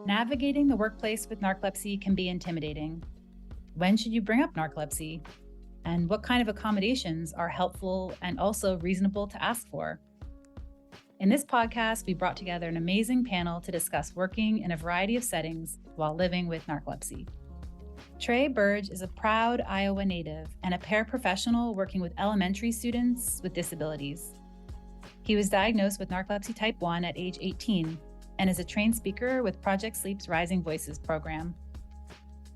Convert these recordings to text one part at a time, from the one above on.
Navigating the workplace with narcolepsy can be intimidating. When should you bring up narcolepsy? And what kind of accommodations are helpful and also reasonable to ask for? In this podcast, we brought together an amazing panel to discuss working in a variety of settings while living with narcolepsy. Trey Burge is a proud Iowa native and a paraprofessional working with elementary students with disabilities. He was diagnosed with narcolepsy type 1 at age 18 and is a trained speaker with Project Sleep's Rising Voices program.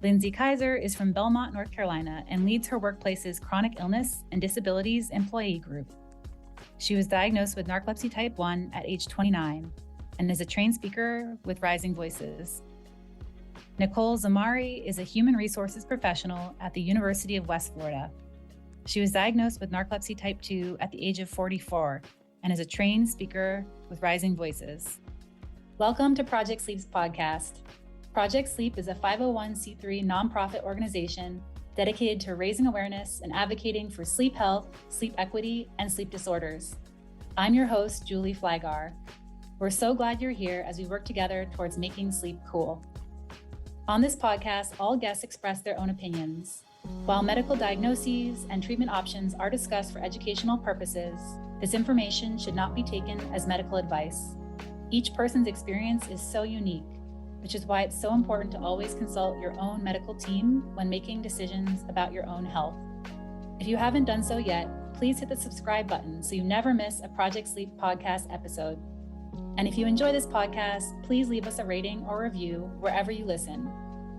Lindsay Kaiser is from Belmont, North Carolina, and leads her workplace's chronic illness and disabilities employee group. She was diagnosed with narcolepsy type 1 at age 29 and is a trained speaker with Rising Voices. Nicole Zamari is a human resources professional at the University of West Florida. She was diagnosed with narcolepsy type 2 at the age of 44 and is a trained speaker with Rising Voices. Welcome to Project Sleep's podcast. Project Sleep is a 501c3 nonprofit organization dedicated to raising awareness and advocating for sleep health, sleep equity, and sleep disorders. I'm your host, Julie Flygar. We're so glad you're here as we work together towards making sleep cool. On this podcast, all guests express their own opinions. While medical diagnoses and treatment options are discussed for educational purposes, this information should not be taken as medical advice. Each person's experience is so unique, which is why it's so important to always consult your own medical team when making decisions about your own health. If you haven't done so yet, please hit the subscribe button so you never miss a Project Sleep podcast episode. And if you enjoy this podcast, please leave us a rating or review wherever you listen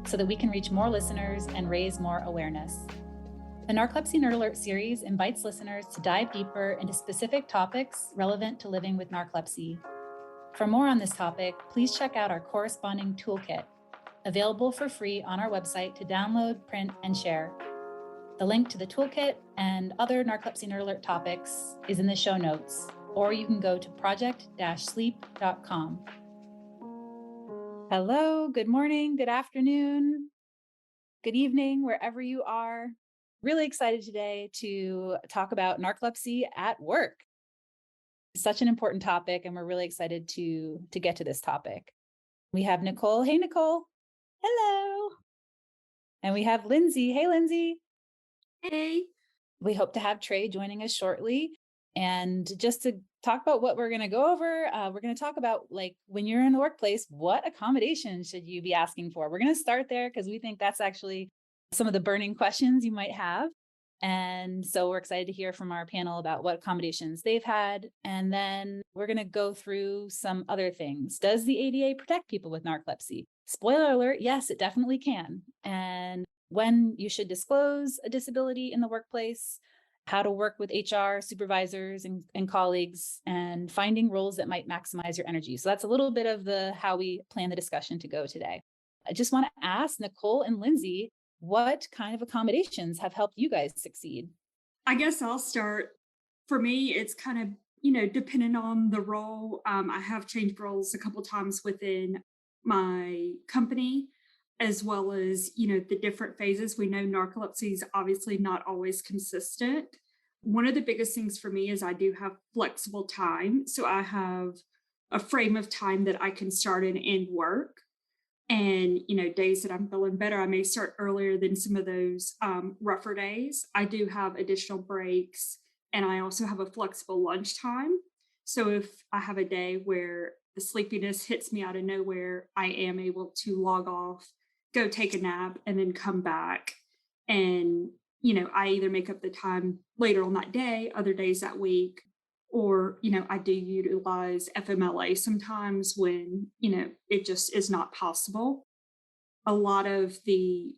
so that we can reach more listeners and raise more awareness. The Narcolepsy Nerd Alert series invites listeners to dive deeper into specific topics relevant to living with narcolepsy. For more on this topic, please check out our corresponding toolkit, available for free on our website to download, print, and share. The link to the toolkit and other Narcolepsy Nerd Alert topics is in the show notes, or you can go to project-sleep.com. Hello, good morning, good afternoon, good evening, wherever you are. Really excited today to talk about narcolepsy at work. Such an important topic, and we're really excited to get to this topic. We have Nicole. Hey, Nicole. Hello. And we have Lindsay. Hey, Lindsay. Hey. We hope to have Trey joining us shortly. And just to talk about what we're going to go over, we're going to talk about, like, when you're in the workplace, what accommodations should you be asking for? We're going to start there because we think that's actually some of the burning questions you might have. And so we're excited to hear from our panel about what accommodations they've had. And then we're going to go through some other things. Does the ADA protect people with narcolepsy? Spoiler alert, yes, it definitely can. And when you should disclose a disability in the workplace, how to work with HR supervisors and colleagues, and finding roles that might maximize your energy. So that's a little bit of how we plan the discussion to go today. I just want to ask Nicole and Lindsay, what kind of accommodations have helped you guys succeed? I guess I'll start. For me, it's kind of, depending on the role. I have changed roles a couple times within my company, as well as, the different phases. We know narcolepsy is obviously not always consistent. One of the biggest things for me is I do have flexible time. So I have a frame of time that I can start and end work. And, days that I'm feeling better, I may start earlier than some of those rougher days. I do have additional breaks, and I also have a flexible lunchtime. So if I have a day where the sleepiness hits me out of nowhere, I am able to log off, go take a nap, and then come back. And, I either make up the time later on that day, other days that week, or, I do utilize FMLA sometimes when, it just is not possible. A lot of the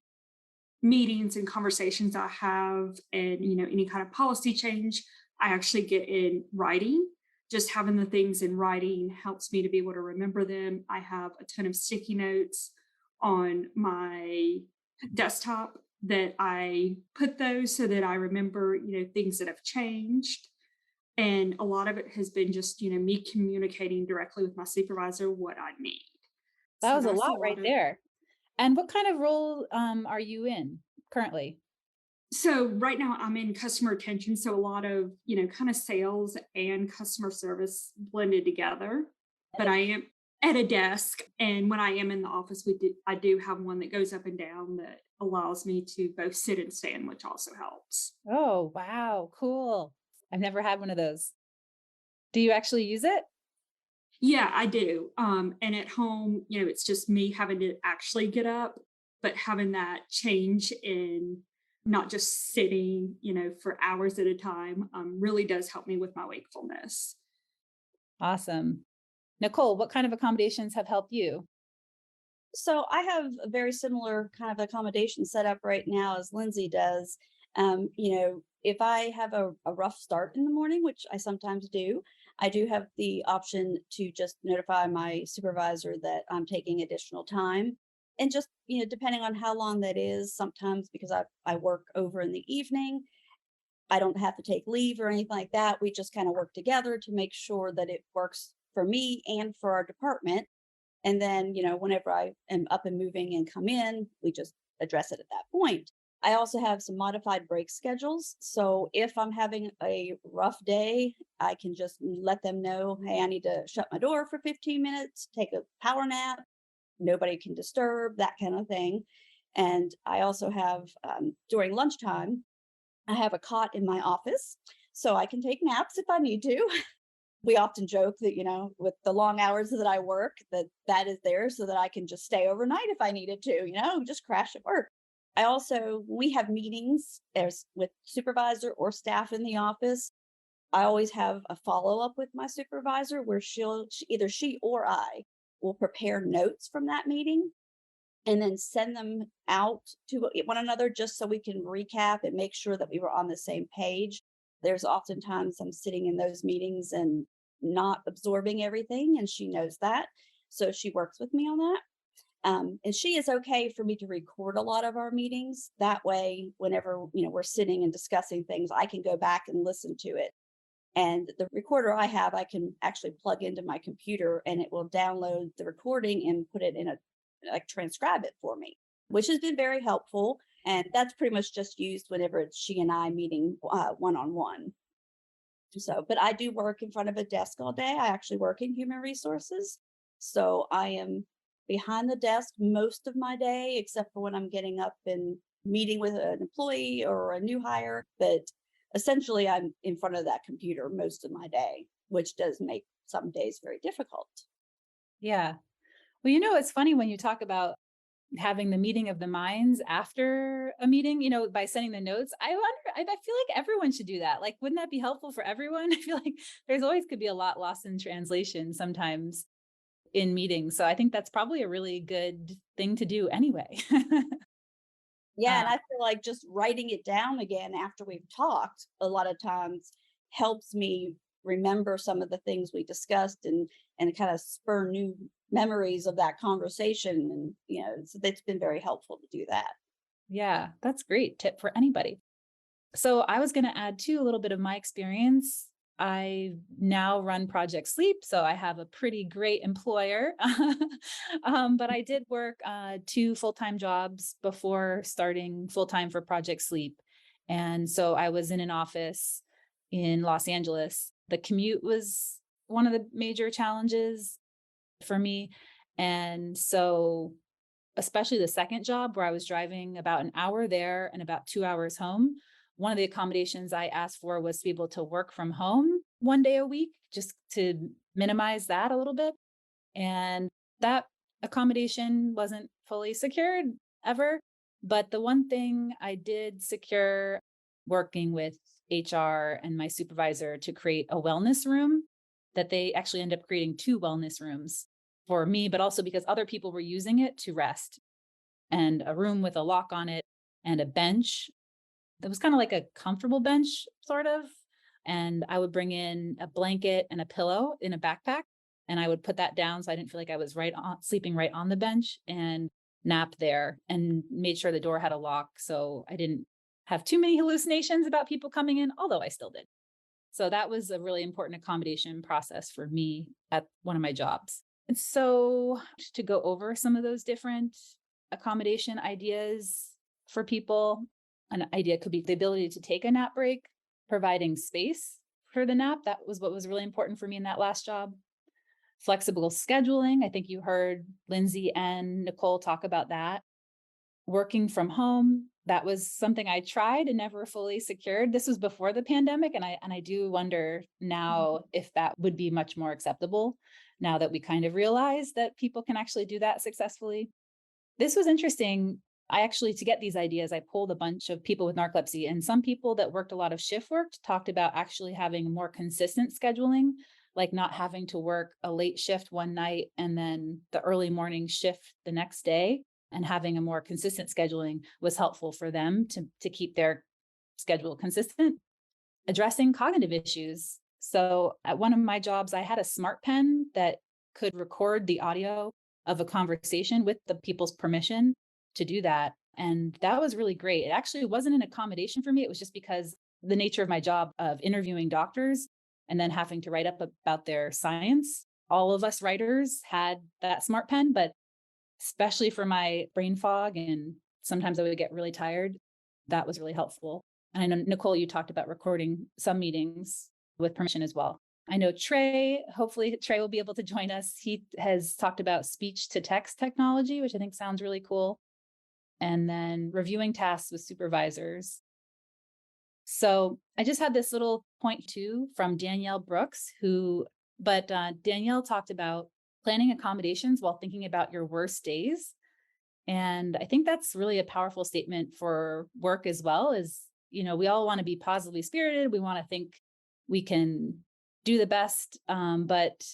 meetings and conversations I have and, any kind of policy change, I actually get in writing. Just having the things in writing helps me to be able to remember them. I have a ton of sticky notes on my desktop that I put those so that I remember, things that have changed. And a lot of it has been just, me communicating directly with my supervisor what I need. That was a lot right there. And what kind of role are you in currently? So right now I'm in customer retention. So a lot of, kind of sales and customer service blended together. But I at a desk. And when I am in the office, I do have one that goes up and down that allows me to both sit and stand, which also helps. Oh, wow, cool. I've never had one of those. Do you actually use it? Yeah, I do. And at home, it's just me having to actually get up, but having that change in not just sitting, for hours at a time, really does help me with my wakefulness. Awesome. Nicole, what kind of accommodations have helped you? So I have a very similar kind of accommodation set up right now as Lindsay does. If I have a rough start in the morning, which I sometimes do, I do have the option to just notify my supervisor that I'm taking additional time. And just, depending on how long that is, sometimes because I work over in the evening, I don't have to take leave or anything like that. We just kind of work together to make sure that it works for me and for our department, and then, whenever I am up and moving and come in, we just address it at that point. I also have some modified break schedules. So if I'm having a rough day, I can just let them know, hey, I need to shut my door for 15 minutes, take a power nap. Nobody can disturb, that kind of thing. And I also have, during lunchtime, I have a cot in my office. So I can take naps if I need to. We often joke that, with the long hours that I work, that is there so that I can just stay overnight if I needed to, just crash at work. I also, when we have meetings as with supervisor or staff in the office, I always have a follow up with my supervisor where either she or I will prepare notes from that meeting and then send them out to one another just so we can recap and make sure that we were on the same page. There's oftentimes I'm sitting in those meetings and not absorbing everything, and she knows that. So she works with me on that. And she is okay for me to record a lot of our meetings. That way, whenever we're sitting and discussing things, I can go back and listen to it. And the recorder I have, I can actually plug into my computer and it will download the recording and put it in like transcribe it for me, which has been very helpful. And that's pretty much just used whenever it's she and I meeting one on one. So, but I do work in front of a desk all day. I actually work in human resources. So I am behind the desk most of my day, except for when I'm getting up and meeting with an employee or a new hire. But essentially, I'm in front of that computer most of my day, which does make some days very difficult. Yeah. Well, it's funny when you talk about having the meeting of the minds after a meeting, by sending the notes. I wonder, I feel like everyone should do that. Like, wouldn't that be helpful for everyone? I feel like there's always could be a lot lost in translation sometimes in meetings. So I think that's probably a really good thing to do anyway. Yeah, uh, and I feel like just writing it down again after we've talked a lot of times helps me remember some of the things we discussed and kind of spur new memories of that conversation. And so it's been very helpful to do that. yeah, that's great tip for anybody. So I was going to add too a little bit of my experience. I now run Project Sleep, so I have a pretty great employer. But I did work two full-time jobs before starting full-time for Project Sleep. And so I was in an office in Los Angeles. The commute was one of the major challenges for me. And so especially the second job where I was driving about an hour there and about 2 hours home, one of the accommodations I asked for was to be able to work from home one day a week, just to minimize that a little bit. And that accommodation wasn't fully secured ever. But the one thing I did secure working with HR and my supervisor to create a wellness room that they actually end up creating two wellness rooms for me, but also because other people were using it to rest, and a room with a lock on it and a bench that was kind of like a comfortable bench, sort of. And I would bring in a blanket and a pillow in a backpack, and I would put that down so I didn't feel like I was sleeping right on the bench, and nap there, and made sure the door had a lock so I didn't have too many hallucinations about people coming in, although I still did. So that was a really important accommodation process for me at one of my jobs. And so to go over some of those different accommodation ideas for people, an idea could be the ability to take a nap break, providing space for the nap. That was what was really important for me in that last job. flexible scheduling. I think you heard Lindsay and Nicole talk about that. Working from home, that was something I tried and never fully secured. This was before the pandemic, and I do wonder now if that would be much more acceptable now that we kind of realize that people can actually do that successfully. This was interesting. I actually, to get these ideas, I pulled a bunch of people with narcolepsy, and some people that worked a lot of shift work talked about actually having more consistent scheduling, like not having to work a late shift one night and then the early morning shift the next day, and having a more consistent scheduling was helpful for them to keep their schedule consistent. Addressing cognitive issues. So at one of my jobs, I had a smart pen that could record the audio of a conversation with the people's permission to do that. And that was really great. It actually wasn't an accommodation for me. It was just because the nature of my job of interviewing doctors and then having to write up about their science. All of us writers had that smart pen, but especially for my brain fog and sometimes I would get really tired, that was really helpful. And I know, Nicole, you talked about recording some meetings with permission as well. I know Trey, hopefully Trey will be able to join us. He has talked about speech to text technology, which I think sounds really cool. And then reviewing tasks with supervisors. So I just had this little point too from Danielle Brooks, but Danielle talked about planning accommodations while thinking about your worst days. And I think that's really a powerful statement for work as well. Is, we all want to be positively spirited. We want to think we can do the best, but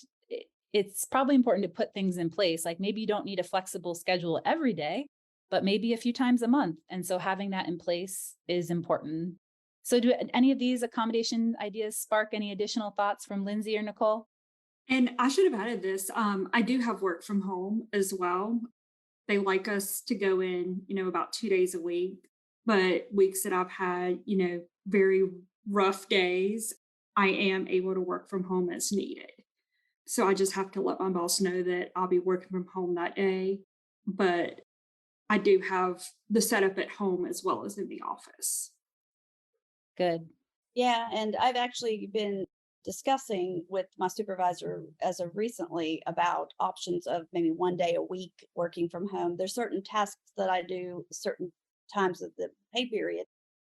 it's probably important to put things in place. Like maybe you don't need a flexible schedule every day, but maybe a few times a month. And so having that in place is important. So do any of these accommodation ideas spark any additional thoughts from Lindsay or Nicole? And I should have added this. I do have work from home as well. They like us to go in, about 2 days a week. But weeks that I've had, very rough days, I am able to work from home as needed. So I just have to let my boss know that I'll be working from home that day. But I do have the setup at home as well as in the office. Good. Yeah, and I've actually been discussing with my supervisor as of recently about options of maybe 1 day a week working from home. There's certain tasks that I do certain times of the pay period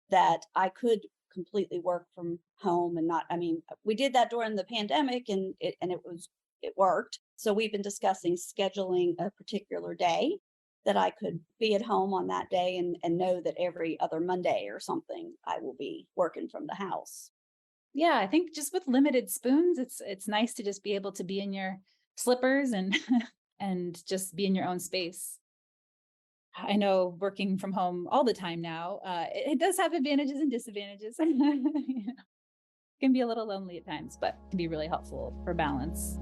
that I could completely work from home and not, I mean, we did that during the pandemic and it worked. So we've been discussing scheduling a particular day that I could be at home on that day and know that every other Monday or something I will be working from the house. Yeah, I think just with limited spoons, it's nice to just be able to be in your slippers and and just be in your own space. I know working from home all the time now, it does have advantages and disadvantages. Can be a little lonely at times, but can be really helpful for balance.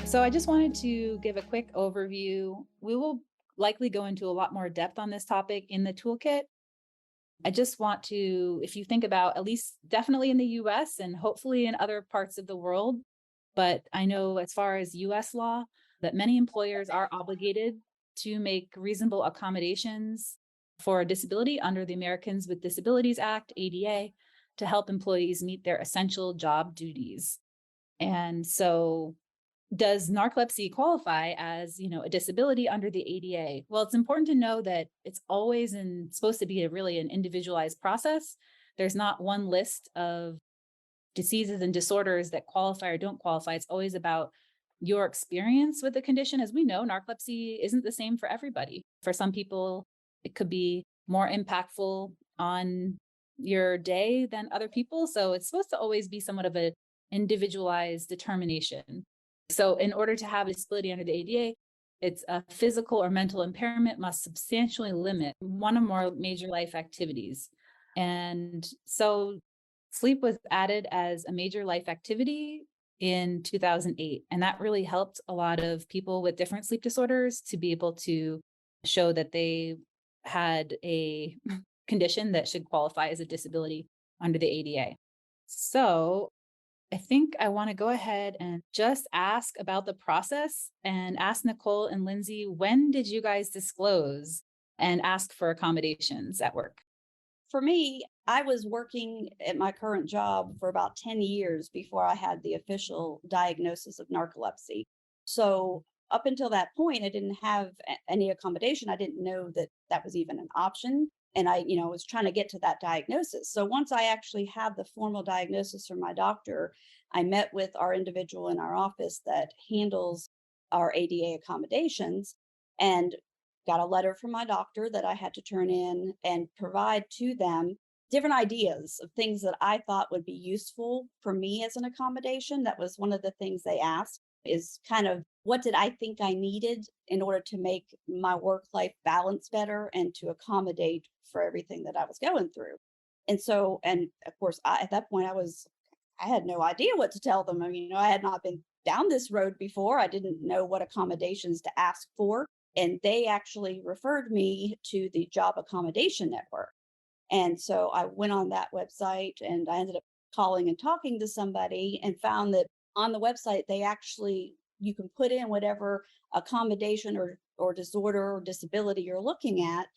So I just wanted to give a quick overview. We will likely go into a lot more depth on this topic in the toolkit. I just want to, if you think about at least definitely in the US and hopefully in other parts of the world, but I know as far as US law, that many employers are obligated to make reasonable accommodations for a disability under the Americans with Disabilities Act, ADA, to help employees meet their essential job duties. And so does narcolepsy qualify as, a disability under the ADA? Well, it's important to know that it's always supposed to be really an individualized process. There's not one list of diseases and disorders that qualify or don't qualify. It's always about your experience with the condition. As we know, narcolepsy isn't the same for everybody. For some people, it could be more impactful on your day than other people. So it's supposed to always be somewhat of an individualized determination. So in order to have a disability under the ADA, it's a physical or mental impairment must substantially limit one or more major life activities. And so sleep was added as a major life activity in 2008. And that really helped a lot of people with different sleep disorders to be able to show that they had a condition that should qualify as a disability under the ADA. So I think I want to go ahead and just ask about the process and ask Nicole and Lindsay, when did you guys disclose and ask for accommodations at work? for me, I was working at my current job for about 10 years before I had the official diagnosis of narcolepsy. So, up until that point, I didn't have any accommodation. I didn't know that that was even an option. And I was trying to get to that diagnosis. So, once I actually had the formal diagnosis from my doctor, I met with our individual in our office that handles our ADA accommodations and got a letter from my doctor that I had to turn in and provide to them different ideas of things that I thought would be useful for me as an accommodation. That was one of the things they asked is kind of what did I think I needed in order to make my work life balance better and to accommodate for everything that I was going through. And so, and of course, at that point, I had no idea what to tell them. I mean, I had not been down this road before. I didn't know what accommodations to ask for. And they actually referred me to the Job Accommodation Network. And so I went on that website and I ended up calling and talking to somebody and found that on the website, you can put in whatever accommodation or disorder or disability you're looking at,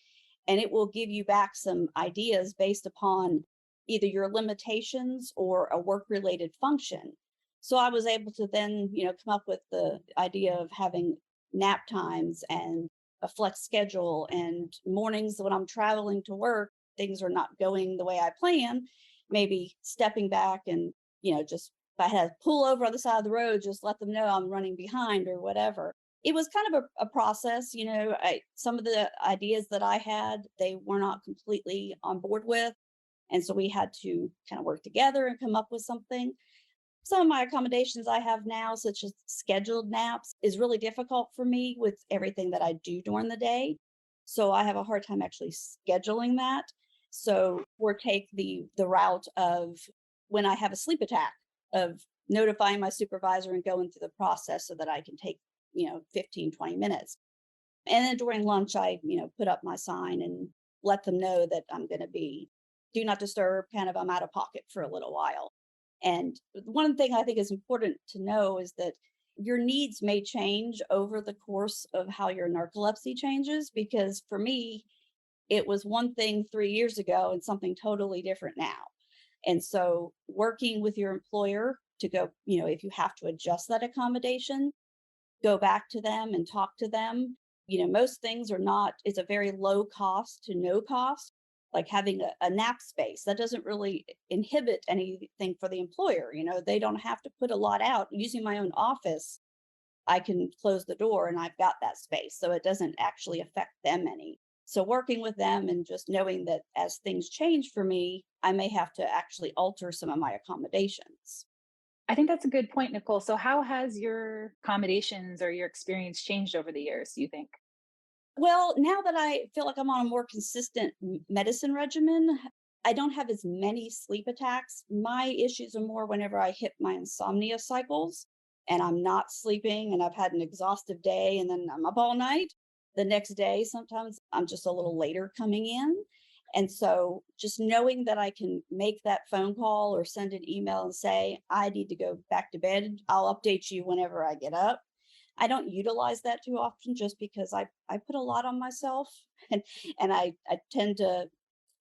and it will give you back some ideas based upon either your limitations or a work related function. So I was able to then, come up with the idea of having nap times and a flex schedule and mornings when I'm traveling to work, things are not going the way I plan, maybe stepping back and, just if I had to pull over on the side of the road, just let them know I'm running behind or whatever. It was kind of a process, some of the ideas that I had, they were not completely on board with. And so we had to kind of work together and come up with something. Some of my accommodations I have now, such as scheduled naps, is really difficult for me with everything that I do during the day. So I have a hard time actually scheduling that. So or take the route of when I have a sleep attack of notifying my supervisor and going through the process so that I can take, 15, 20 minutes. And then during lunch, I, put up my sign and let them know that I'm going to be do not disturb, kind of I'm out of pocket for a little while. And one thing I think is important to know is that your needs may change over the course of how your narcolepsy changes. Because for me, it was one thing 3 years ago and something totally different now. And so working with your employer to go, if you have to adjust that accommodation, go back to them and talk to them. Most things are not, it's a very low cost to no cost, like having a nap space that doesn't really inhibit anything for the employer. They don't have to put a lot out. Using my own office, I can close the door and I've got that space. So it doesn't actually affect them any. So working with them and just knowing that as things change for me, I may have to actually alter some of my accommodations. I think that's a good point, Nicole. So, how has your accommodations or your experience changed over the years, do you think? Well, now that I feel like I'm on a more consistent medicine regimen, I don't have as many sleep attacks. My issues are more whenever I hit my insomnia cycles and I'm not sleeping and I've had an exhaustive day and then I'm up all night. The next day, sometimes I'm just a little later coming in. And so just knowing that I can make that phone call or send an email and say, I need to go back to bed, I'll update you whenever I get up. I don't utilize that too often just because I put a lot on myself and I tend to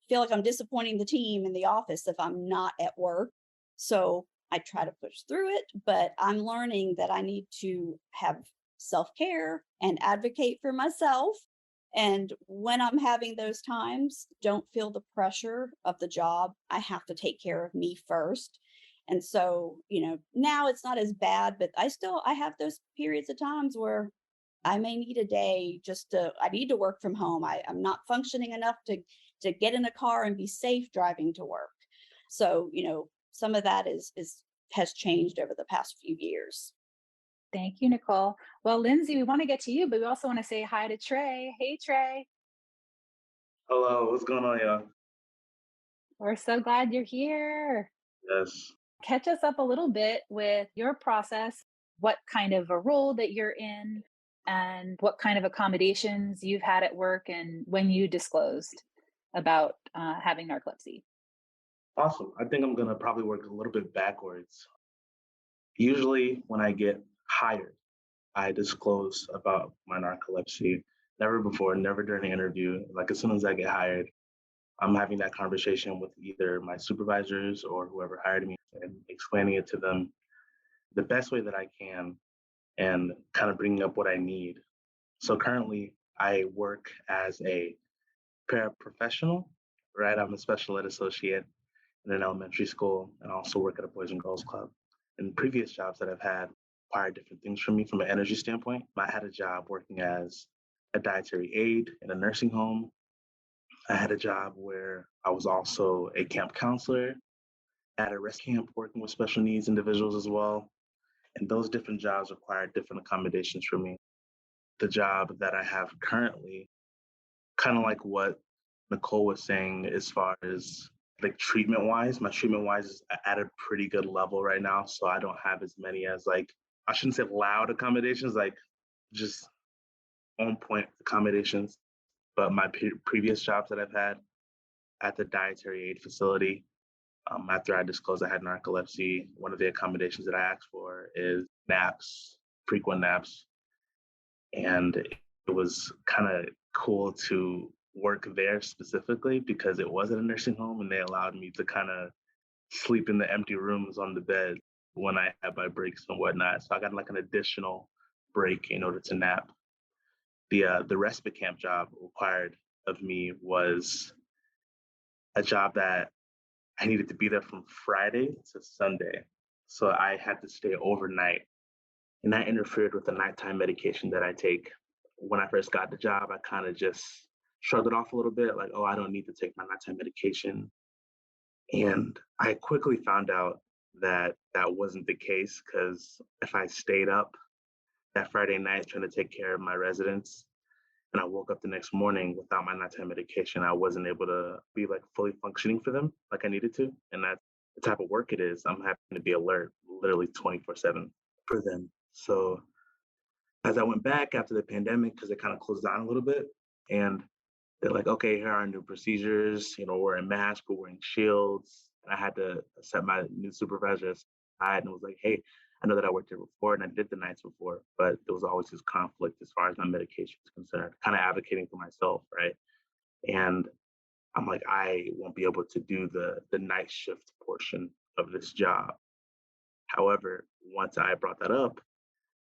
feel like I'm disappointing the team in the office if I'm not at work. So I try to push through it, but I'm learning that I need to have self care and advocate for myself. And when I'm having those times, don't feel the pressure of the job. I have to take care of me first. And so, now it's not as bad, but I have those periods of times where I may need a day I need to work from home. I'm not functioning enough to get in a car and be safe driving to work. So, some of that has changed over the past few years. Thank you, Nicole. Well, Lindsay, we want to get to you, but we also want to say hi to Trey. Hey, Trey. Hello, what's going on, y'all? We're so glad you're here. Yes. Catch us up a little bit with your process, what kind of a role that you're in, and what kind of accommodations you've had at work, and when you disclosed about having narcolepsy. Awesome. I think I'm gonna probably work a little bit backwards. Usually when I get hired, I disclose about my narcolepsy. Never before, never during an interview. Like as soon as I get hired, I'm having that conversation with either my supervisors or whoever hired me and explaining it to them the best way that I can and kind of bringing up what I need. So currently, I work as a paraprofessional, right? I'm a special ed associate in an elementary school and also work at a Boys and Girls Club. And previous jobs that I've had required different things from me from an energy standpoint. I had a job working as a dietary aide in a nursing home. I had a job where I was also a camp counselor at a rest camp working with special needs individuals as well. And those different jobs required different accommodations for me. The job that I have currently, kind of like what Nicole was saying, as far as like treatment wise, my treatment wise is at a pretty good level right now. So I don't have as many as like, I shouldn't say loud accommodations, like just on point accommodations. But my previous jobs that I've had at the dietary aid facility, after I disclosed I had narcolepsy, one of the accommodations that I asked for is naps, frequent naps. And it was kind of cool to work there specifically because it was at a nursing home and they allowed me to kind of sleep in the empty rooms on the bed when I had my breaks and whatnot. So I got like an additional break in order to nap. The respite camp job required of me was a job that I needed to be there from Friday to Sunday. So I had to stay overnight. And that interfered with the nighttime medication that I take. When I first got the job, I kind of just shrugged it off a little bit, like, oh, I don't need to take my nighttime medication. And I quickly found out that that wasn't the case because if I stayed up that Friday night trying to take care of my residents, and I woke up the next morning without my nighttime medication, I wasn't able to be like fully functioning for them like I needed to. And that's the type of work it is. I'm having to be alert literally 24/7 for them. So as I went back after the pandemic, because it kind of closed down a little bit, and they're like, okay, here are our new procedures. You know, we're wearing masks, we're wearing shields. And I had to set my new supervisor aside and was like, hey, I know that I worked here before and I did the nights before, but there was always this conflict as far as my medication is concerned, kind of advocating for myself, right? And I'm like, I won't be able to do the night shift portion of this job. However, once I brought that up,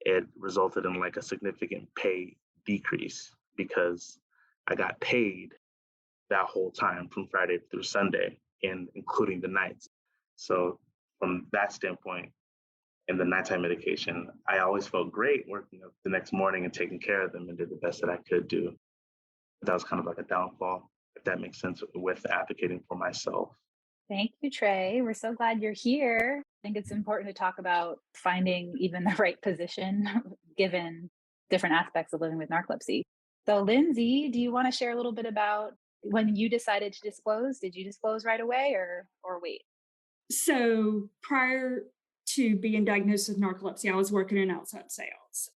it resulted in like a significant pay decrease because I got paid that whole time from Friday through Sunday and including the nights. So from that standpoint and the nighttime medication, I always felt great working up the next morning and taking care of them and did the best that I could do. But that was kind of like a downfall, if that makes sense, with advocating for myself. Thank you, Trey. We're so glad you're here. I think it's important to talk about finding even the right position given different aspects of living with narcolepsy. So, Lindsay, do you want to share a little bit about when you decided to disclose? Did you disclose right away or wait? So prior to being diagnosed with narcolepsy, I was working in outside sales.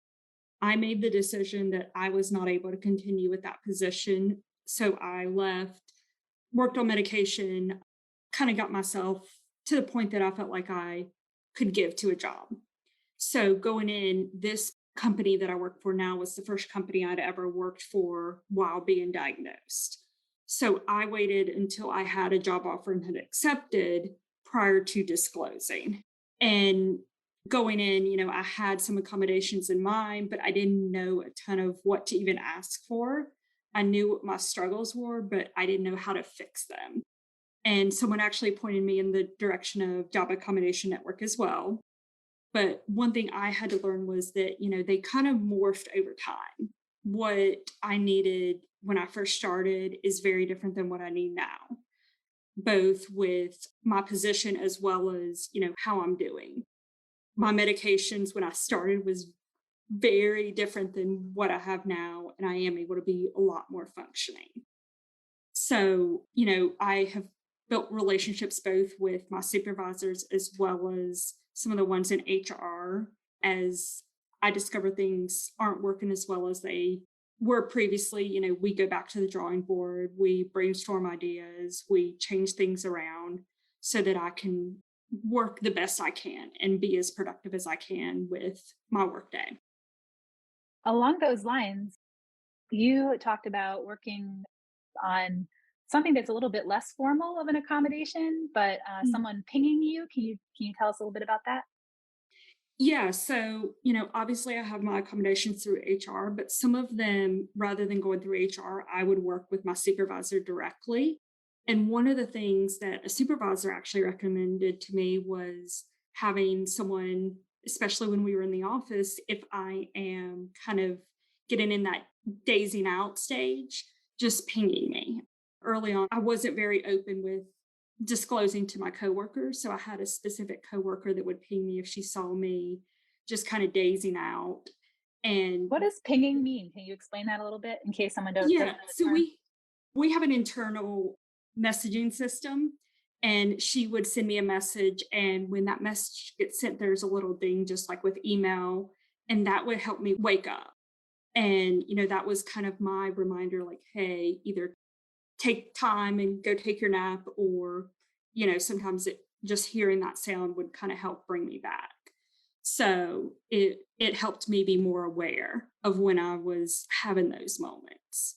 I made the decision that I was not able to continue with that position. So I left, worked on medication, kind of got myself to the point that I felt like I could give to a job. So going in, this company that I work for now was the first company I'd ever worked for while being diagnosed. So I waited until I had a job offer and had accepted prior to disclosing. And going in, I had some accommodations in mind, but I didn't know a ton of what to even ask for. I knew what my struggles were, but I didn't know how to fix them. And someone actually pointed me in the direction of Job Accommodation Network as well. But one thing I had to learn was that, they kind of morphed over time. What I needed when I first started is very different than what I need now, both with my position as well as, how I'm doing. My medications when I started was very different than what I have now, and I am able to be a lot more functioning. So, I have built relationships both with my supervisors as well as some of the ones in HR as I discover things aren't working as well as they were previously. We go back to the drawing board, we brainstorm ideas, we change things around so that I can work the best I can and be as productive as I can with my workday. Along those lines, you talked about working on something that's a little bit less formal of an accommodation, but someone pinging you. Can you tell us a little bit about that? Yeah, so, obviously I have my accommodations through HR, but some of them, rather than going through HR, I would work with my supervisor directly. And one of the things that a supervisor actually recommended to me was having someone, especially when we were in the office, if I am kind of getting in that dazing out stage, just pinging me. Early on, I wasn't very open with disclosing to my coworkers. So I had a specific coworker that would ping me if she saw me just kind of dazing out. And What does pinging mean? Can you explain that a little bit in case someone doesn't yeah, know the so term? we have an internal messaging system, and she would send me a message, and when that message gets sent, there's a little ding just like with email, and that would help me wake up. And that was kind of my reminder, like, hey, either take time and go take your nap, or sometimes it just hearing that sound would kind of help bring me back. So it helped me be more aware of when I was having those moments.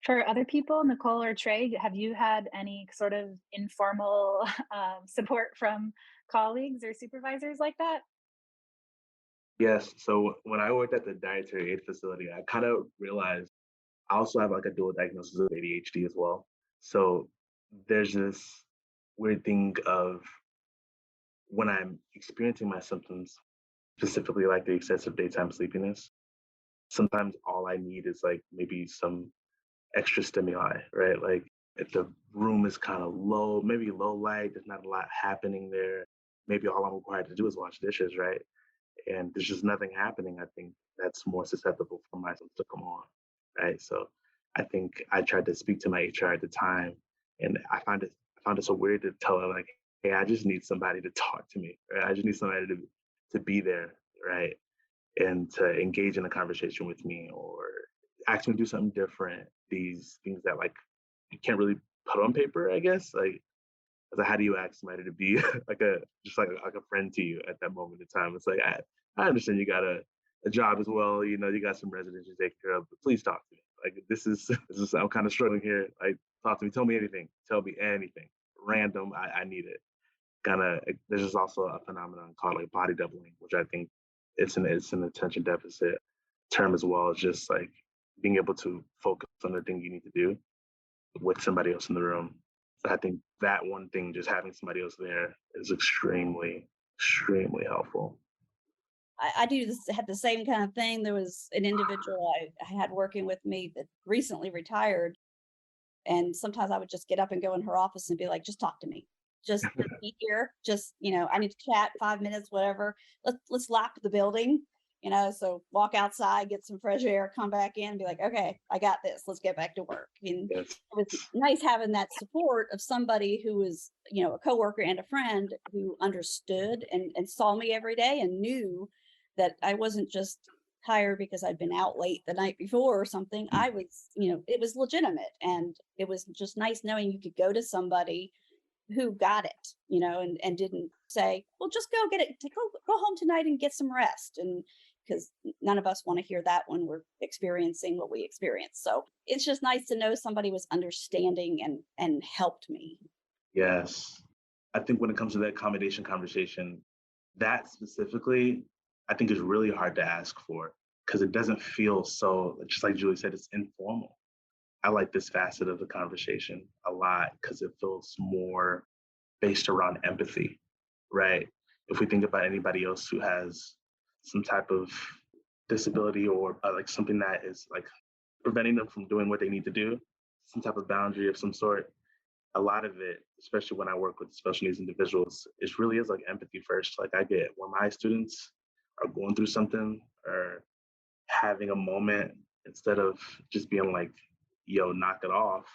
For other people, Nicole or Trey, have you had any sort of informal support from colleagues or supervisors like that? Yes. So when I worked at the dietary aid facility, I kind of realized I also have like a dual diagnosis of ADHD as well. So there's this weird thing of when I'm experiencing my symptoms, specifically like the excessive daytime sleepiness, sometimes all I need is like maybe some extra stimuli, right? Like if the room is kind of low, maybe low light, there's not a lot happening there. Maybe all I'm required to do is wash dishes, right? And there's just nothing happening. I think that's more susceptible for my symptoms to come on, right? So I think I tried to speak to my HR at the time, and I found it so weird to tell her like, hey, I just need somebody to talk to me, right? I just need somebody to be there, right? And to engage in a conversation with me or ask me to do something different. These things that like you can't really put on paper, I guess. Like, how do you ask somebody to be like a just like a friend to you at that moment in time? It's like I understand you got a job as well. You got some residents to take care of, but please talk to me. Like this is I'm kind of struggling here. Like talk to me, tell me anything, tell me anything, random. I need it. Kind of. There's just also a phenomenon called like body doubling, which I think it's an attention deficit term as well. It's just like being able to focus on the thing you need to do with somebody else in the room. So I think that one thing, just having somebody else there, is extremely, extremely helpful. I do this, had the same kind of thing. There was an individual I had working with me that recently retired. And sometimes I would just get up and go in her office and be like, just talk to me. Just be here. Just, I need to chat 5 minutes, whatever. Let's lap the building, so walk outside, get some fresh air, come back in and be like, okay, I got this. Let's get back to work. And Yes. it was nice having that support of somebody who was, a coworker and a friend who understood and saw me every day and knew that I wasn't just tired because I'd been out late the night before or something. I was, it was legitimate. And it was just nice knowing you could go to somebody who got it, and didn't say, well, just go get it, go home tonight and get some rest. And because none of us want to hear that when we're experiencing what we experience. So it's just nice to know somebody was understanding and helped me. Yes. I think when it comes to that accommodation conversation, that specifically, I think is really hard to ask for because it doesn't feel so, just like Julie said, it's informal. I like this facet of the conversation a lot because it feels more based around empathy, right? If we think about anybody else who has some type of disability or like something that is like preventing them from doing what they need to do, some type of boundary of some sort, a lot of it, especially when I work with special needs individuals, it really is like empathy first. Like I get when my students are going through something or having a moment, instead of just being like, yo, knock it off,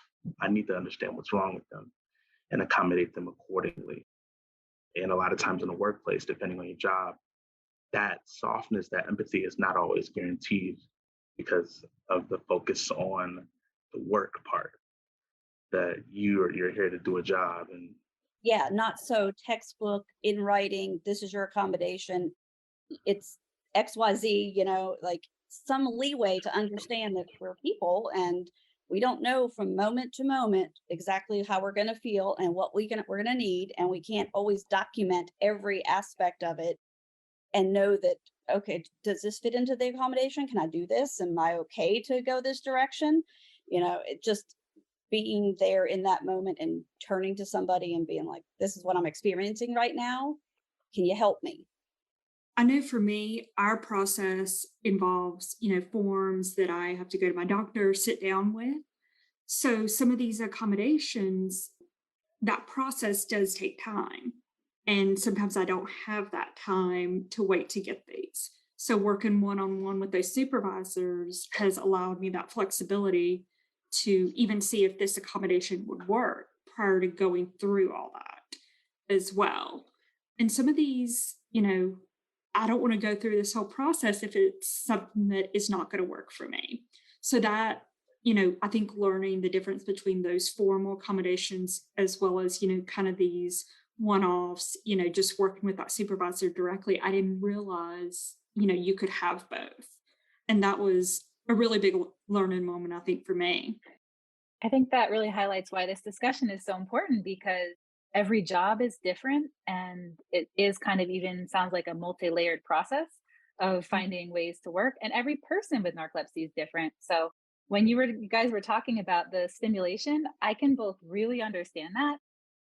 I need to understand what's wrong with them and accommodate them accordingly. And a lot of times in the workplace, depending on your job, that softness, that empathy is not always guaranteed because of the focus on the work part that you're here to do a job. And Yeah, not so textbook in writing, this is your accommodation. It's XYZ, like some leeway to understand that we're people and We don't know from moment to moment exactly how we're going to feel and what we're going to need, and we can't always document every aspect of it and know that, okay, does this fit into the accommodation? Can I do this? Am I okay to go this direction? It just being there in that moment and turning to somebody and being like, this is what I'm experiencing right now. Can you help me? I know for me, our process involves, forms that I have to go to my doctor, sit down with. So some of these accommodations, that process does take time. And sometimes I don't have that time to wait to get these. So working one on one with those supervisors has allowed me that flexibility to even see if this accommodation would work prior to going through all that as well. And some of these, I don't want to go through this whole process if it's something that is not going to work for me. So that, I think learning the difference between those formal accommodations as well as, kind of these one-offs, just working with that supervisor directly, I didn't realize, you could have both. And that was a really big learning moment, I think, for me. I think that really highlights why this discussion is so important because every job is different and it is kind of even sounds like a multi-layered process of finding ways to work and every person with narcolepsy is different. So when you guys were talking about the stimulation, I can both really understand that,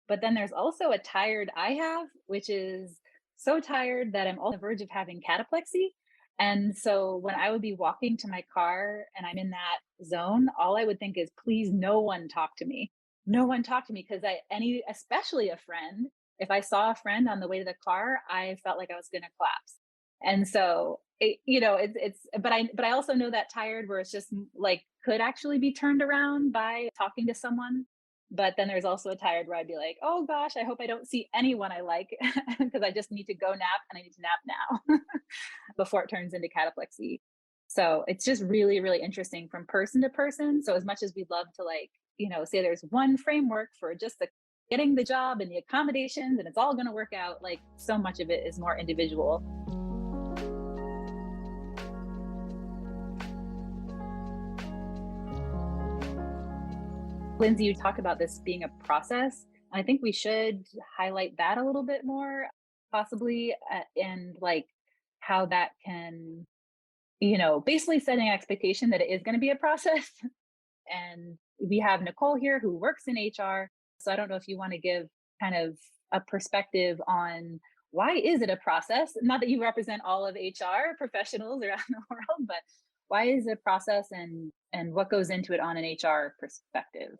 but then there's also a tired I have, which is so tired that I'm on the verge of having cataplexy. And so when I would be walking to my car and I'm in that zone, all I would think is, please, no one talk to me. No one talk to me because especially a friend, if I saw a friend on the way to the car, I felt like I was going to collapse. And so, but I also know that tired where it's just like could actually be turned around by talking to someone. But then there's also a tired where I'd be like, oh gosh, I hope I don't see anyone I like because I just need to go nap and I need to nap now before it turns into cataplexy. So it's just really, really interesting from person to person. So as much as we'd love to say there's one framework for just getting the job and the accommodations and it's all going to work out, like so much of it is more individual. Lindsay, you talk about this being a process. I think we should highlight that a little bit more, possibly, and like how that can, basically setting an expectation that it is going to be a process. And we have Nicole here who works in HR. So I don't know if you want to give kind of a perspective on why is it a process? Not that you represent all of HR professionals around the world, but why is it a process and what goes into it on an HR perspective?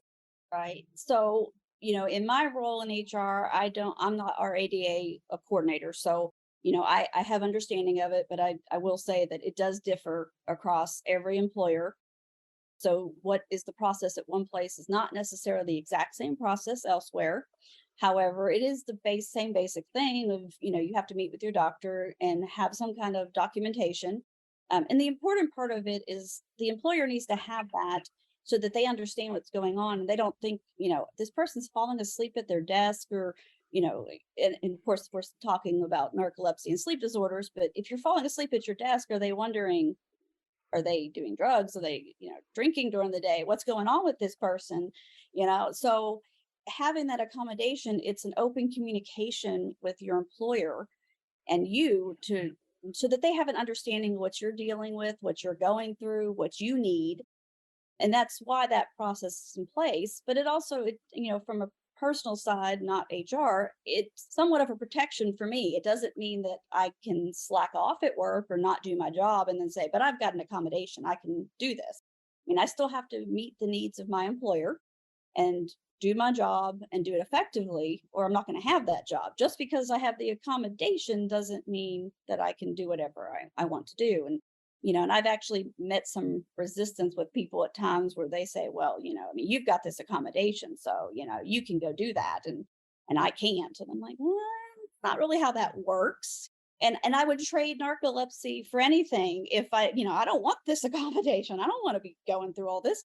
Right. So, in my role in HR, I'm not our ADA coordinator. So, I have understanding of it, but I will say that it does differ across every employer. So what is the process at one place is not necessarily the exact same process elsewhere. However, it is the same basic thing of, you have to meet with your doctor and have some kind of documentation. And the important part of it is the employer needs to have that so that they understand what's going on and they don't think, this person's falling asleep at their desk or, and of course, we're talking about narcolepsy and sleep disorders, but if you're falling asleep at your desk, are they wondering, are they doing drugs? Are they, drinking during the day? What's going on with this person? So having that accommodation, it's an open communication with your employer and you so that they have an understanding of what you're dealing with, what you're going through, what you need. And that's why that process is in place. But it also, from a personal side, not HR, it's somewhat of a protection for me. It doesn't mean that I can slack off at work or not do my job and then say, but I've got an accommodation. I can do this. I mean, I still have to meet the needs of my employer and do my job and do it effectively, or I'm not going to have that job. Just because I have the accommodation doesn't mean that I can do whatever I want to do. And I've actually met some resistance with people at times where they say, well, I mean, you've got this accommodation, so, you can go do that. And I can't. And I'm like, well, it's not really how that works. And I would trade narcolepsy for anything if I don't want this accommodation. I don't want to be going through all this.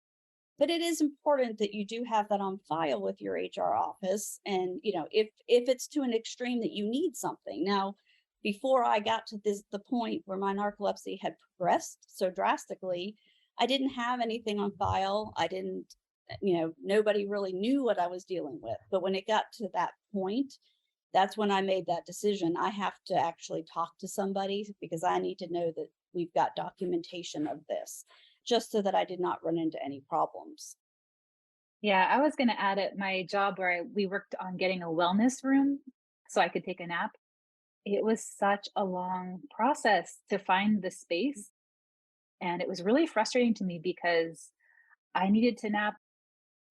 But it is important that you do have that on file with your HR office. And, if it's to an extreme that you need something. Now, before I got to the point where my narcolepsy had progressed so drastically, I didn't have anything on file. I didn't, nobody really knew what I was dealing with. But when it got to that point, that's when I made that decision. I have to actually talk to somebody because I need to know that we've got documentation of this, just so that I did not run into any problems. Yeah, I was going to add at my job where we worked on getting a wellness room so I could take a nap. It was such a long process to find the space. And it was really frustrating to me because I needed to nap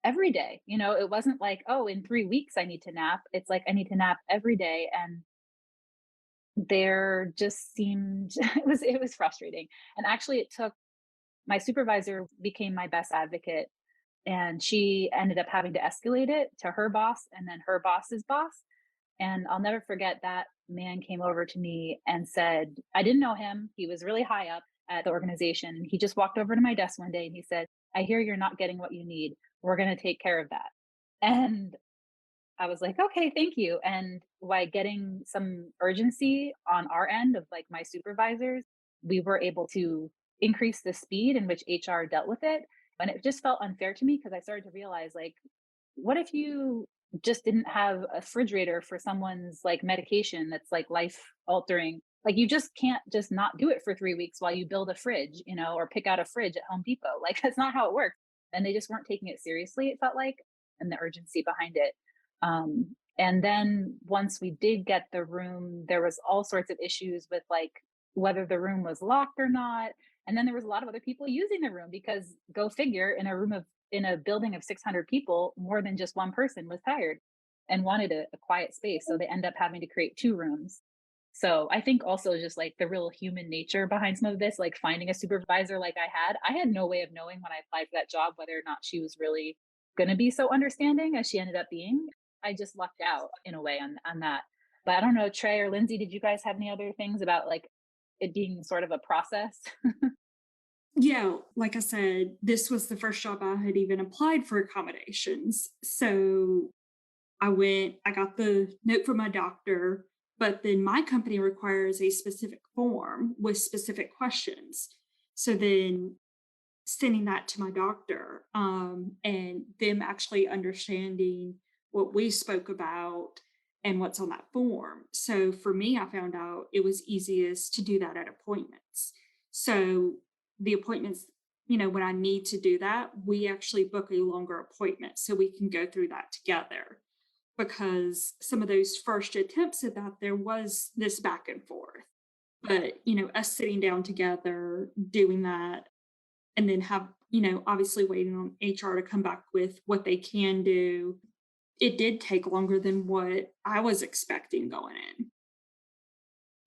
every day. It wasn't like, oh, in 3 weeks I need to nap. It's like I need to nap every day. And there just seemed it was frustrating. And actually it took my supervisor became my best advocate, and she ended up having to escalate it to her boss and then her boss's boss. And I'll never forget that man came over to me and said, I didn't know him. He was really high up at the organization. And he just walked over to my desk one day and he said, I hear you're not getting what you need. We're going to take care of that. And I was like, okay, thank you. And by getting some urgency on our end of like my supervisors, we were able to increase the speed in which HR dealt with it. And it just felt unfair to me because I started to realize, like, what if you just didn't have a refrigerator for someone's like medication that's like life altering? Like, you just can't just not do it for 3 weeks while you build a fridge, or pick out a fridge at Home Depot. Like, that's not how it works. And they just weren't taking it seriously, it felt like, and the urgency behind it. And then once we did get the room, there was all sorts of issues with like whether the room was locked or not. And then there was a lot of other people using the room because, go figure, in a building of 600 people, more than just one person was tired and wanted a quiet space. So they end up having to create two rooms. So I think also just like the real human nature behind some of this, like finding a supervisor like I had no way of knowing when I applied for that job whether or not she was really going to be so understanding as she ended up being. I just lucked out in a way on that. But I don't know, Trey or Lindsay, did you guys have any other things about like it being sort of a process? Yeah, like I said, this was the first job I had even applied for accommodations. So I got the note from my doctor, but then my company requires a specific form with specific questions. So then sending that to my doctor, and them actually understanding what we spoke about and what's on that form. So for me, I found out it was easiest to do that at appointments. So the appointments, when I need to do that, we actually book a longer appointment so we can go through that together. Because some of those first attempts at that, there was this back and forth. But, us sitting down together, doing that, and then obviously waiting on HR to come back with what they can do. It did take longer than what I was expecting going in.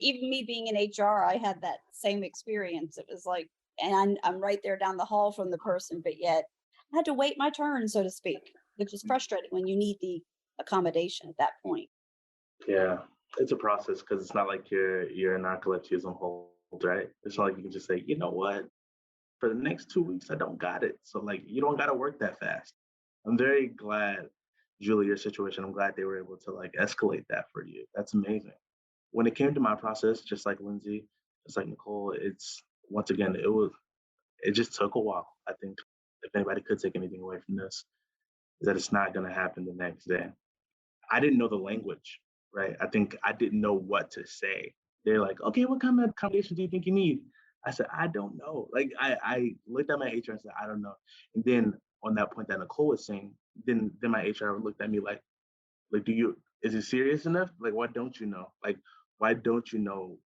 Even me being in HR, I had that same experience. It was like, and I'm right there down the hall from the person, but yet I had to wait my turn, so to speak, which is frustrating when you need the accommodation at that point. Yeah, it's a process because it's not like your narcolepsy is on hold, right? It's not like you can just say, you know what, for the next 2 weeks I don't got it. So like you don't got to work that fast. I'm very glad, Julie, your situation. I'm glad they were able to like escalate that for you. That's amazing. When it came to my process, just like Lindsay, just like Nicole, it's once again it just took a while. I think if anybody could take anything away from this, is that it's not going to happen the next day. I didn't know the language, right? I think I didn't know what to say. They're like, okay, what kind of accommodation do you think you need? I said, I don't know. Like I looked at my HR and said, I don't know. And then on that point that Nicole was saying, then my HR looked at me like, is it serious enough? Like, what don't you know? Like, why don't you know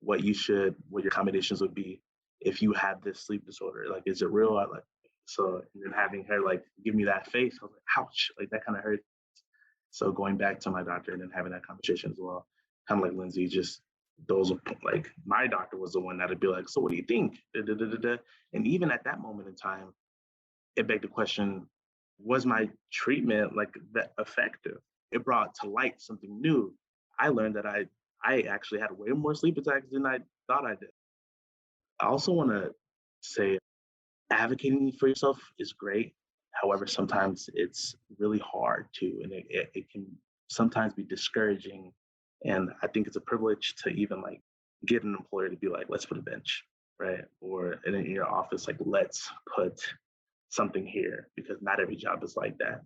what your accommodations would be if you have this sleep disorder? Like, is it real? I like, so, and then having her like give me that face, I was like, ouch, like that kind of hurt. So going back to my doctor and then having that conversation as well, kind of like Lindsay, just those like my doctor was the one that'd be like, so what do you think? Da, da, da, da, da. And even at that moment in time, it begged the question, was my treatment like that effective? It brought to light something new. I learned that I actually had way more sleep attacks than I thought I did. I also want to say advocating for yourself is great. However, sometimes it's really hard too, and it can sometimes be discouraging. And I think it's a privilege to even like get an employer to be like, let's put a bench. right? Or in your office, like, let's put something here, because not every job is like that.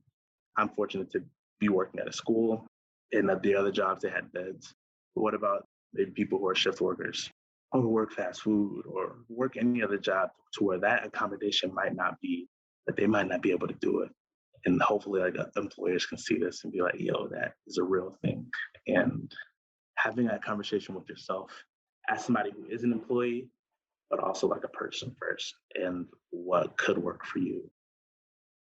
I'm fortunate to be working at a school, and at the other jobs, they had beds. But what about maybe people who are shift workers, or who work fast food, or work any other job, to where that accommodation might not be, that they might not be able to do it? And hopefully, like, employers can see this and be like, yo, that is a real thing. And having that conversation with yourself as somebody who is an employee, but also like a person first, and what could work for you.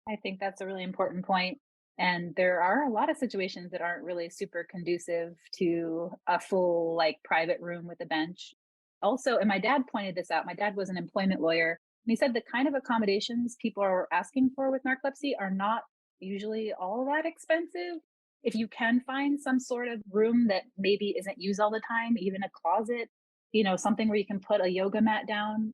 I think that's a really important point. And there are a lot of situations that aren't really super conducive to a full, like, private room with a bench. Also, and my dad pointed this out, my dad was an employment lawyer. And he said the kind of accommodations people are asking for with narcolepsy are not usually all that expensive. If you can find some sort of room that maybe isn't used all the time, even a closet, something where you can put a yoga mat down,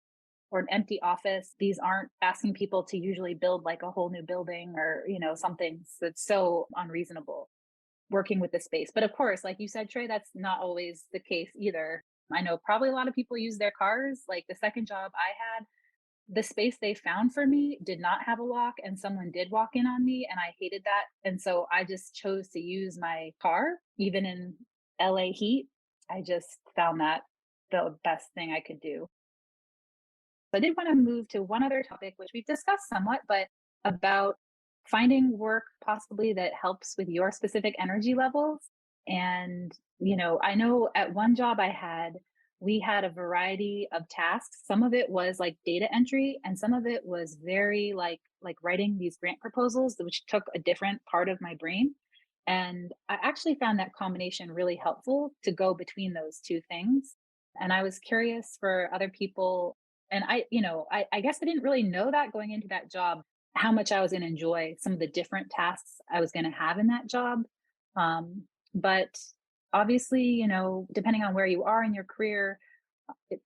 or an empty office. These aren't asking people to usually build like a whole new building, or, something that's so unreasonable working with the space. But of course, like you said, Trey, that's not always the case either. I know probably a lot of people use their cars. Like the second job I had, the space they found for me did not have a lock, and someone did walk in on me, and I hated that. And so I just chose to use my car, even in LA heat. I just found that the best thing I could do. So I did want to move to one other topic, which we've discussed somewhat, but about finding work possibly that helps with your specific energy levels. And, I know at one job I had, we had a variety of tasks. Some of it was like data entry, and some of it was very like writing these grant proposals, which took a different part of my brain. And I actually found that combination really helpful to go between those two things. And I was curious for other people, and I guess I didn't really know that going into that job, how much I was going to enjoy some of the different tasks I was going to have in that job. But obviously, depending on where you are in your career, it,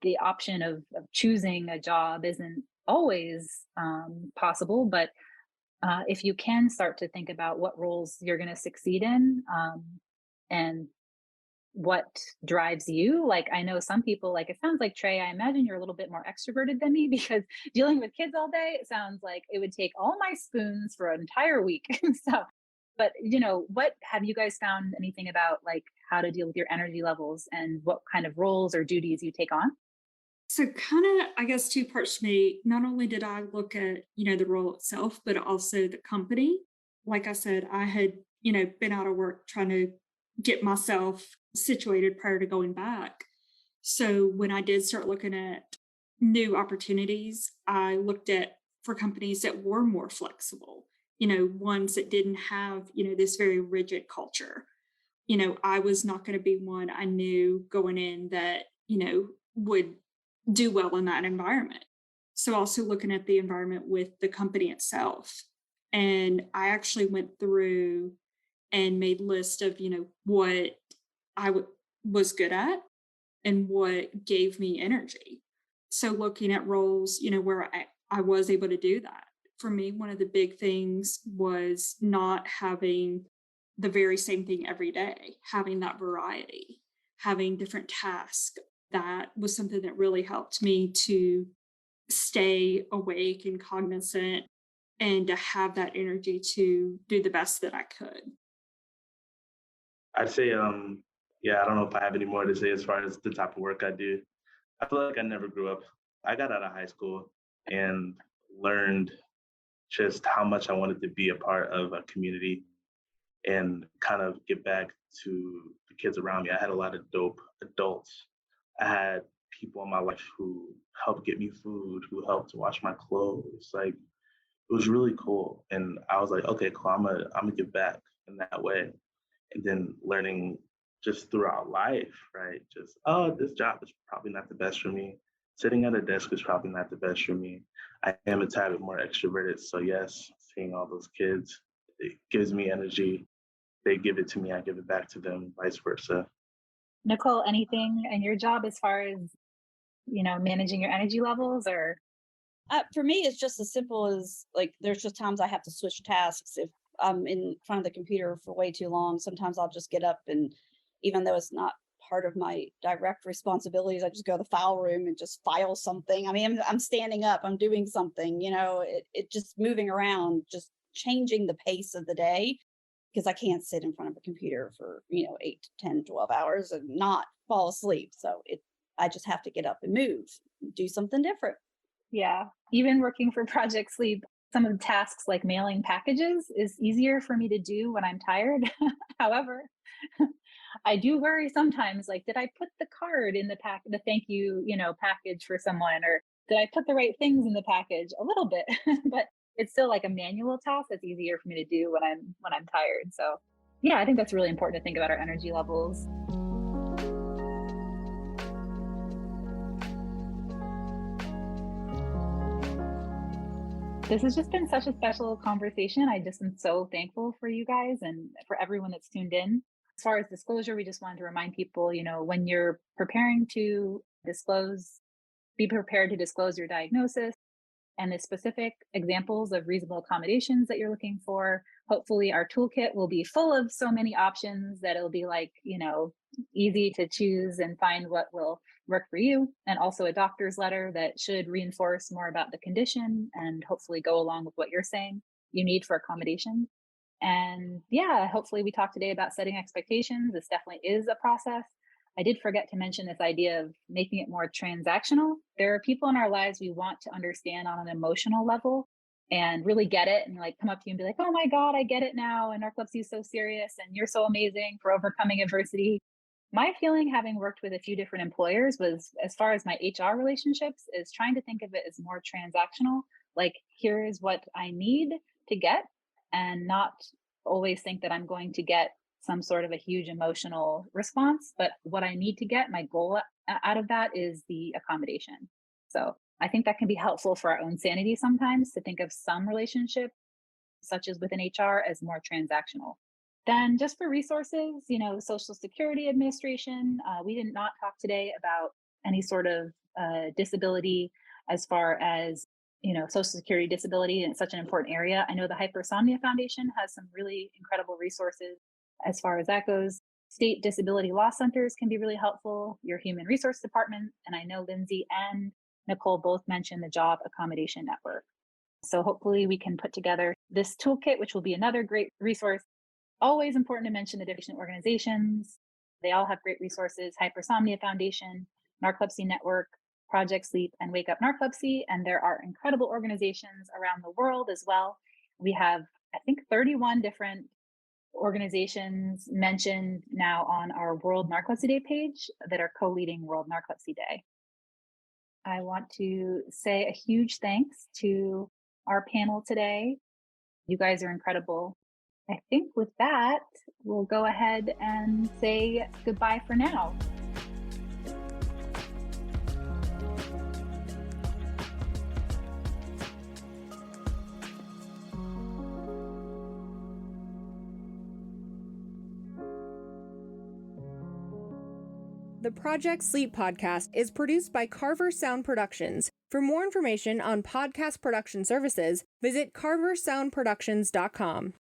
the option of choosing a job isn't always possible. But if you can start to think about what roles you're going to succeed in, and what drives you. Like, I know some people, like, it sounds like, Trey, I imagine you're a little bit more extroverted than me, because dealing with kids all day, it sounds like it would take all my spoons for an entire week. So, but what have you guys found anything about, like, how to deal with your energy levels and what kind of roles or duties you take on? So kind of, I guess, two parts to me. Not only did I look at, the role itself, but also the company. Like I said, I had, been out of work trying to get myself situated prior to going back. So when I did start looking at new opportunities, I looked at for companies that were more flexible, ones that didn't have, this very rigid culture. I was not going to be one, I knew going in, that, would do well in that environment. So also looking at the environment with the company itself. And I actually went through and made list of, what was good at and what gave me energy. So looking at roles, where I was able to do that. For me, one of the big things was not having the very same thing every day, having that variety, having different tasks. That was something that really helped me to stay awake and cognizant, and to have that energy to do the best that I could. I'd say, yeah, I don't know if I have any more to say as far as the type of work I do. I feel like I never grew up. I got out of high school and learned just how much I wanted to be a part of a community and kind of give back to the kids around me. I had a lot of dope adults. I had people in my life who helped get me food, who helped to wash my clothes. Like, it was really cool. And I was like, okay, cool, I'm gonna give back in that way. And then learning just throughout life, right? Just, oh, this job is probably not the best for me. Sitting at a desk is probably not the best for me. I am a tad bit more extroverted. So yes, seeing all those kids, it gives me energy. They give it to me, I give it back to them, vice versa. Nicole, anything in your job as far as, managing your energy levels, or? For me, it's just as simple as, like, there's just times I have to switch tasks. If I'm in front of the computer for way too long, sometimes I'll just get up, and even though it's not part of my direct responsibilities. I just go to the file room and just file something. I mean, I'm standing up, I'm doing something, it just moving around, just changing the pace of the day because I can't sit in front of a computer for, 8 to 10, 12 hours and not fall asleep. So I just have to get up and move, do something different. Yeah. Even working for Project Sleep, some of the tasks like mailing packages is easier for me to do when I'm tired. However, I do worry sometimes, like, did I put the card in the thank you, package for someone, or did I put the right things in the package? A little bit, but it's still like a manual task that's easier for me to do when I'm tired. So yeah, I think that's really important to think about our energy levels. This has just been such a special conversation. I just am so thankful for you guys and for everyone that's tuned in. As far as disclosure, we just wanted to remind people, when you're preparing to disclose, be prepared to disclose your diagnosis and the specific examples of reasonable accommodations that you're looking for. Hopefully, our toolkit will be full of so many options that it'll be like, easy to choose and find what will work for you. And also a doctor's letter that should reinforce more about the condition and hopefully go along with what you're saying you need for accommodation. And yeah, hopefully, we talked today about setting expectations. This definitely is a process. I did forget to mention this idea of making it more transactional. There are people in our lives we want to understand on an emotional level and really get it and like come up to you and be like, oh my God, I get it now. And narcolepsy is so serious and you're so amazing for overcoming adversity. My feeling, having worked with a few different employers, was as far as my HR relationships, is trying to think of it as more transactional. Like, here is what I need to get, and not always think that I'm going to get some sort of a huge emotional response, but what I need to get, my goal out of that is the accommodation. So I think that can be helpful for our own sanity sometimes, to think of some relationship, such as within HR, as more transactional. Then just for resources, Social Security Administration, we did not talk today about any sort of disability as far as, Social Security disability, and it's such an important area. I know the Hypersomnia Foundation has some really incredible resources as far as that goes. State disability law centers can be really helpful, your human resource department, and I know Lindsay and Nicole both mentioned the Job Accommodation Network. So hopefully we can put together this toolkit, which will be another great resource. Always important to mention the different organizations. They all have great resources: Hypersomnia Foundation, Narcolepsy Network, Project Sleep, and Wake Up Narcolepsy. And there are incredible organizations around the world as well. We have, I think, 31 different organizations mentioned now on our World Narcolepsy Day page that are co-leading World Narcolepsy Day. I want to say a huge thanks to our panel today. You guys are incredible. I think with that, we'll go ahead and say goodbye for now. The Project Sleep podcast is produced by Carver Sound Productions. For more information on podcast production services, visit carversoundproductions.com.